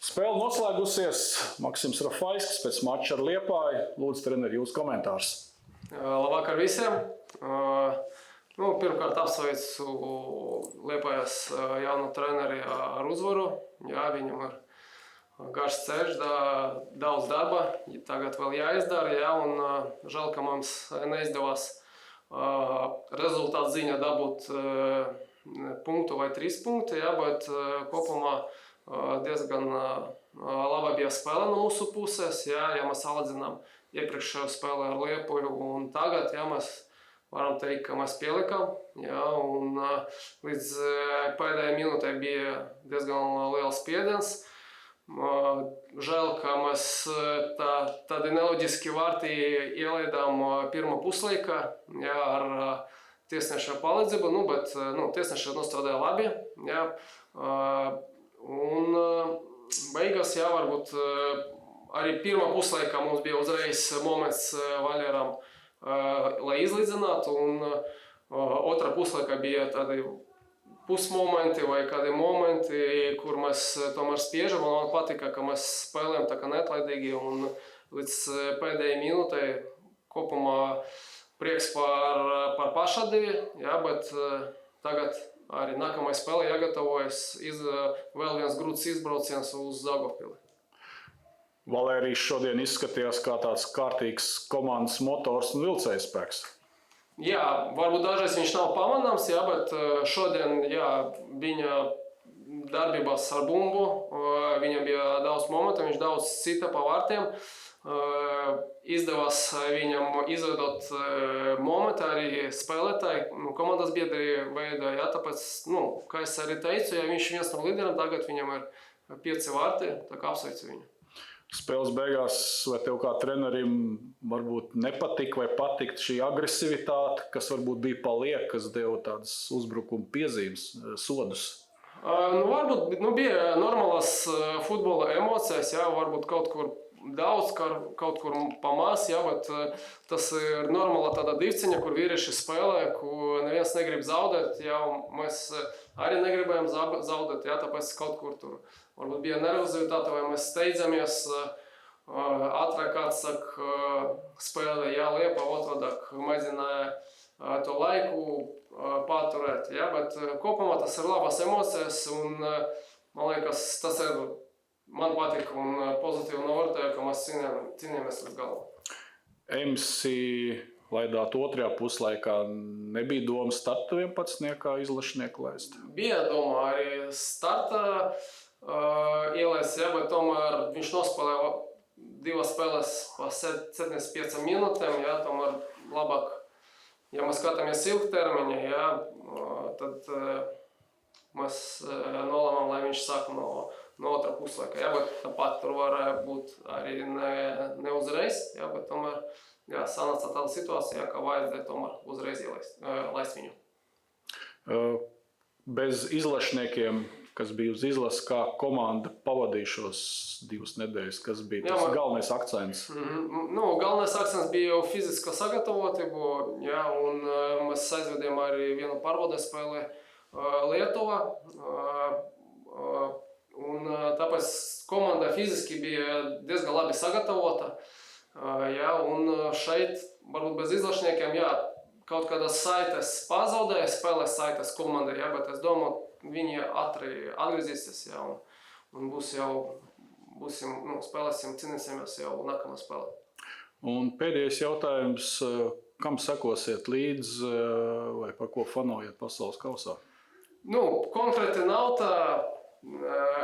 Spēle noslēgusies. Maksims Rafaļskis pēc mača ar Liepāju. Lūdzu, treneri, jūsu komentārs. Labvakar visiem. Pirmkārt apsveicu Liepājas jaunu treneri ar uzvaru. Jā, viņam ir garš ceļš, daudz darba. Tagad vēl jāizdara, jā, un žēl, ka mums neizdevās rezultātu ziņā dabūt punktu vai 3 punkti, jā, bet kopumā diezgan laba bija spēle no mūsu puses, jā, ja mēs salīdzinām iepriekšējo spēli ar Liepāju un tagad, jā, mēs varam teikt, ka mēs pielikām, jā, un līdz pēdējai minūtei bija diezgan liels spiediens. Žēl, ka mēs tādi neloģiski vārti ielaidām pirmā puslaika, jā, ar tiesneša palīdzību, bet tiesneša nostrādāja labi, jā. Un beigās, jā, varbūt arī pirmā puslaikā mums bija uzreiz moments Vaļeram, lai izlīdzinātu, un otrā puslaikā bija tādi pusmomenti vai kādi momenti, kur mēs tomēr spiežam, un man patika, ka mēs spēlējam tā kā neatlaidīgi, un līdz pēdējai minūtei kopumā prieks par pašatdevi, jā, bet tagad arī nākamajai spēlē jāgatavojas vēl viens grūts izbrauciens uz Daugavpili. Valērijs šodien izskatījās kā tāds kārtīgs komandas motors un vilcējspēks. Jā, varbūt dažreiz viņš nav pamanāms, jā, bet šodien, jā, viņa darbībās ar bumbu, viņam bija daudz momentu, viņš daudz cita pa vārtiem. Izdevās viņam izveidot momentu arī spēlētāji, komandas biedri veidoja, jā, tāpēc, kā es arī teicu, ja viņš viens no līderiem, tagad viņam ir 5 vārti, tā kā apsveicu viņu. Spēles beigās, vai tev kā trenerim varbūt nepatika vai patikt šī agresivitāte, kas varbūt bija paliek, kas deva tādas uzbrukuma piezīmes, sodus? Varbūt bija normālās futbola emocijas, jā, varbūt kaut kur daudz, kaut kur pamās, jā, bet tas ir normāla tāda divciņa, kur vīrieši spēlē, kur neviens negrib zaudēt, jā, mēs arī negribējām zaudēt, jā, tāpēc kaut kur tur varbūt bija nervozitāte, vai mēs steidzamies, ātrāk kāds saka spēlē, jā, Liepā, otrādāk mēģināja to laiku paturēt, jā, bet kopumā tas ir labas emocijas, un man liekas, tas ir man patīk un pozitīvi novērtēju, ka mēs cīnījāmies līdz galam. MC laidāt otrajā puslaikā nebija doma starta 11. izlašnieku laist? Bija doma arī starta ielaist, jā, bet tomēr viņš nospēlēja 2 spēles pa 75 minūtēm, jā, tomēr labāk, ja mēs skatāmies ilgtermiņā, jā, tad mēs nolēmām, lai viņš sāk no otrā puslaika, jā, bet tāpat tur varēja būt arī ne uzreiz, jā, bet tomēr, jā, sanāca tāda situācija, ka vajadzēja tomēr uzreiz laist viņu. Bez izlašniekiem, kas bija uz izlases, kā komanda pavadīja šos 2 nedēļas, kas bija tas galvenais akcents? Galvenais akcents bija jau fiziska sagatavotība, jā, un mēs aizvedījām arī vienu pārbaudes spēli Lietuvā. Un tāpēc komanda fiziski bija diezgan labi sagatavota, jā, un šeit varbūt bez izlašniekiem, jā, kaut kādas saites pazaudēja, spēlēs saites komandai, jā, bet es domāju, viņi ātri atgriezīsies, jā, un spēlēsim, cīnīsimies jau nākamā spēlē. Un pēdējais jautājums, kam sekosiet līdz vai par ko fanojat pasaules kausā? Konkrēti nav tā.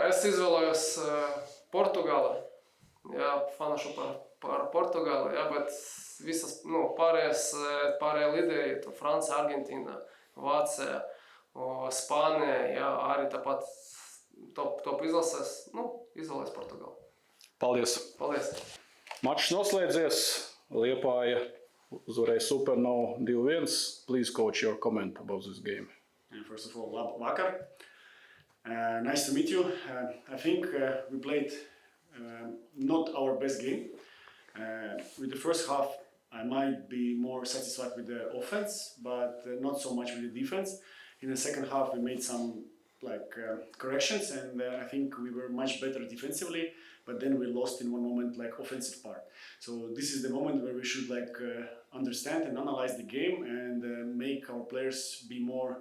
Es izvēlējos Portugāli, jā, fanošu par Portugāli, jā, bet visas, pārējie līderi, Francija, Argentīna, Vācija, Spānija, jā, arī tāpat top izlasēs, izvēlējos Portugāli. Paldies! Paldies! Mačs noslēdzies, Liepāja uzvarēja Supernovu 2-1. Please coach your comment about this game. First of all, labvakar. Nice to meet you. I think we played not our best game. With the first half, I might be more satisfied with the offense, but not so much with the defense. In the second half, we made some corrections, and I think we were much better defensively. But then we lost in one moment offensive part. So this is the moment where we should understand and analyze the game and make our players be more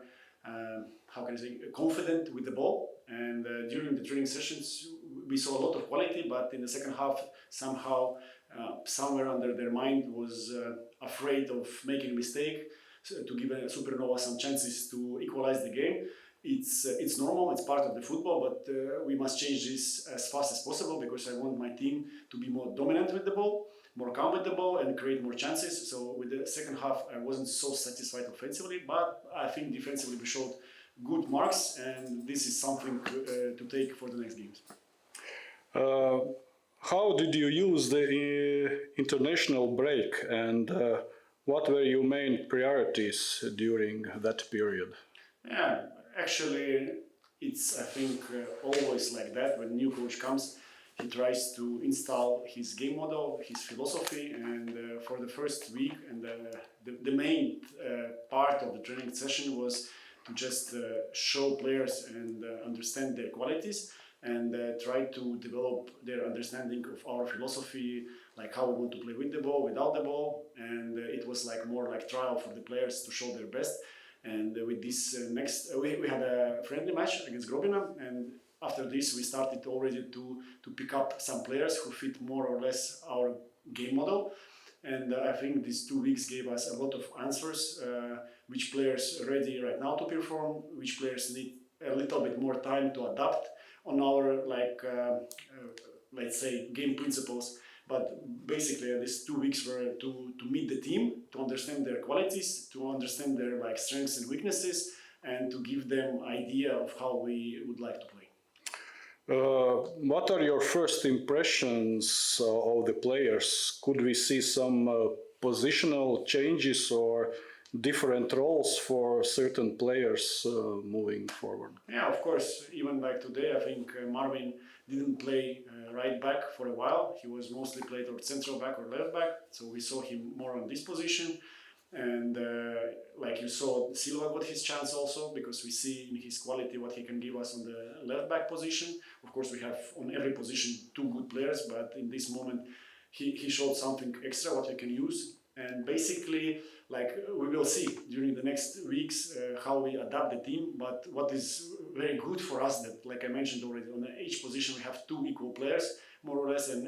confident with the ball. And during the training sessions we saw a lot of quality, but in the second half somehow somewhere under their mind was afraid of making a mistake, to give Supernova some chances to equalize the game. It's normal, it's part of the football, but we must change this as fast as possible, because I want my team to be more dominant with the ball, more calm with the ball, and create more chances. So with the second half I wasn't so satisfied offensively, but I think defensively we showed good marks, and this is something to take for the next games. How did you use the international break, and what were your main priorities during that period? Yeah, actually, it's, I think, always like that. When a new coach comes, he tries to install his game model, his philosophy, and for the first week, and the main part of the training session was to just show players and understand their qualities, and try to develop their understanding of our philosophy, like how we want to play with the ball, without the ball, and it was more like trial for the players to show their best. And with this we had a friendly match against Grobina, and after this we started already to pick up some players who fit more or less our game model. And I think these 2 weeks gave us a lot of answers, which players are ready right now to perform, which players need a little bit more time to adapt on our let's say game principles. But basically these 2 weeks were to meet the team, to understand their qualities, to understand their strengths and weaknesses, and to give them idea of how we would like to play. What are your first impressions of the players? Could we see some positional changes or different roles for certain players moving forward? Yeah, of course. Even today, I think Marvin didn't play right back for a while. He was mostly played or central back or left back. So we saw him more on this position. And you saw, Silva got his chance also, because we see in his quality what he can give us on the left back position. Of course, we have on every position 2 good players, but in this moment he showed something extra what we can use. And basically, we will see during the next weeks how we adapt the team. But what is very good for us, that like I mentioned already, on each position we have 2 equal players, more or less, and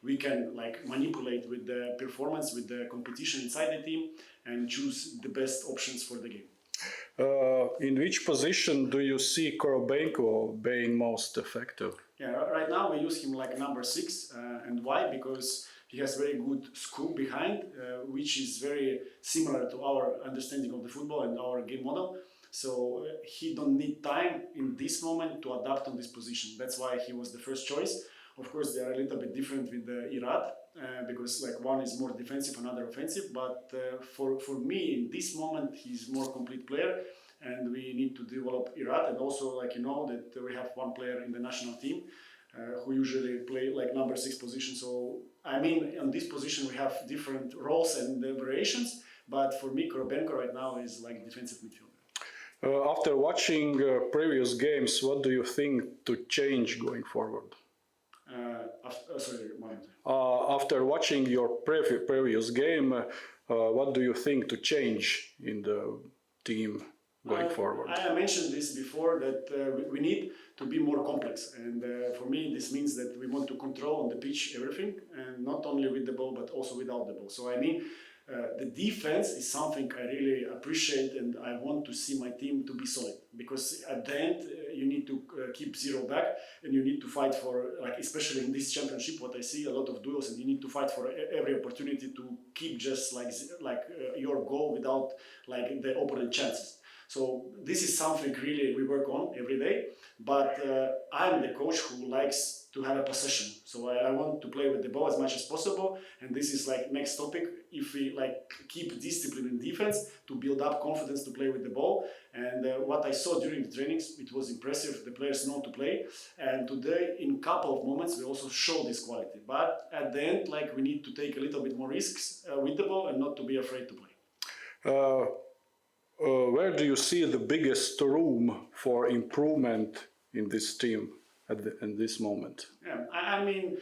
we can manipulate with the performance, with the competition inside the team, and choose the best options for the game. In which position do you see Korobenko being most effective? Yeah, right now we use him like number 6, and why? Because he has very good scoop behind, which is very similar to our understanding of the football and our game model. So he don't need time in this moment to adapt on this position. That's why he was the first choice. Of course, they are a little bit different with Irad, because one is more defensive, another offensive. But for me, in this moment, he's more complete player, and we need to develop Irad. And also, that we have one player in the national team who usually play number 6 position. So I mean, on this position we have different roles and variations. But for me, Korobenko right now is defensive midfielder. After watching previous games, what do you think to change going forward? After watching your previous game, what do you think to change in the team going forward? I mentioned this before, that we need to be more complex, and for me this means that we want to control on the pitch everything, and not only with the ball but also without the ball. So I mean, the defense is something I really appreciate, and I want to see my team to be solid, because at the end you need to keep 0 back, and you need to fight for, especially in this championship, what I see a lot of duels, and you need to fight for every opportunity to keep just your goal without the opponent chances. So this is something really we work on every day, but I'm the coach who likes to have a possession. So I want to play with the ball as much as possible, and this is next topic. If we keep discipline in defense, to build up confidence to play with the ball. And what I saw during the trainings, it was impressive. The players know to play, and today in a couple of moments we also show this quality. But at the end, we need to take a little bit more risks with the ball and not to be afraid to play. Where do you see the biggest room for improvement in this team in this moment? Yeah, I mean,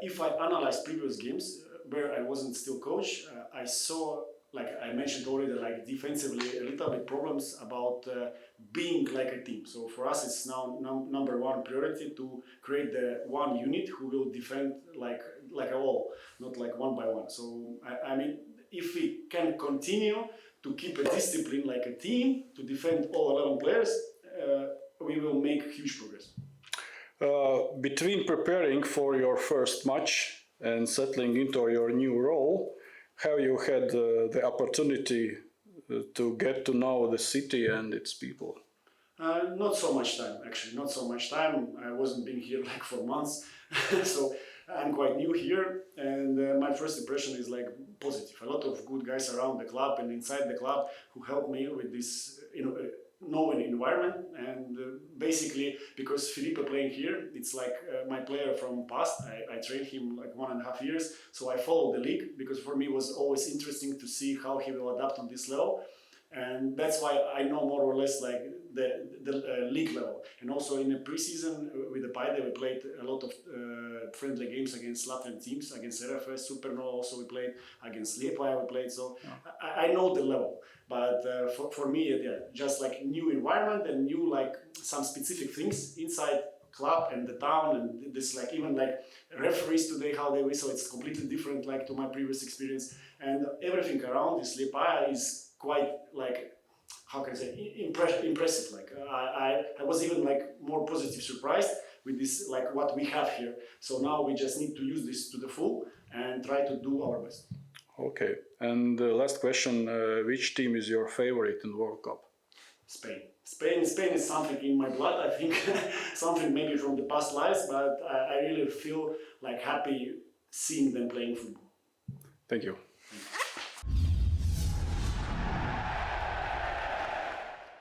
if I analyze previous games where I wasn't still coach, I saw, like I mentioned already, like defensively a little bit problems about being like a team. So for us, it's now number one priority to create the one unit who will defend like a wall, not like one by one. So I mean, if we can continue to keep a discipline like a team to defend all 11 players, we will make huge progress. Between preparing for your first match and settling into your new role, have you had the opportunity to get to know the city and its people? Not so much time, actually. Not so much time. I wasn't been here like for months, so I'm quite new here. And my first impression is like positive. A lot of good guys around the club and inside the club who helped me with this, knowing environment. And basically, because Felipe playing here, it's like my player from past. I trained him like 1.5 years, so I followed the league because for me it was always interesting to see how he will adapt on this level. And that's why I know more or less like the league level. And also in the preseason with the Paide, we played a lot of friendly games against Latvian teams, against RFS, Supernova also we played, against Liepāja we played. So I know the level. But for me, yeah, just like new environment and new like some specific things inside club and the town, and this like even like referees today, how they whistle, it's completely different like to my previous experience. And everything around this Liepāja is quite like, how can I say, impressive. Like I was even like more positive surprised with this, like what we have here. So now we just need to use this to the full and try to do our best. Okay, and the last question, which team is your favorite in World Cup? Spain. Spain is something in my blood, I think, something maybe from the past lives, but I really feel like happy seeing them playing football. Thank you.